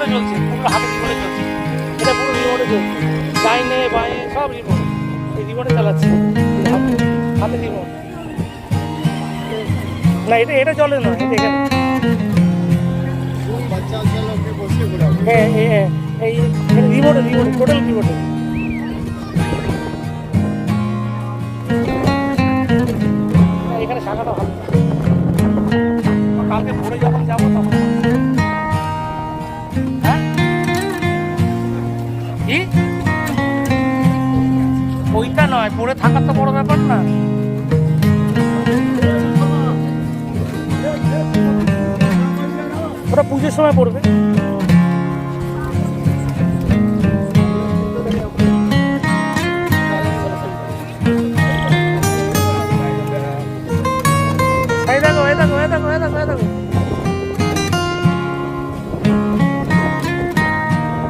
রিমোটে চলছে, পুরো হাতে রিমোটে চলছে, এটা পুরো রিমোটে চলছে, ডাইনে বাঁয়ে সব রিমোট, এই রিমোটে চালাচ্ছে, হাতে রিমোট। না এটা এটা চলে না, এটা এখানে হ্যাঁ হ্যাঁ এই রিমোটে রিমোটে টোটাল রিমোটে। এখানে শাখাটা ভালো, কালকে ভোরে যখন যাবো তখন। হ্যাঁ কি ওইটা নয়, পড়ে থাকার তো বড় ব্যাপার না। ওটা পুজোর সময় পড়বে।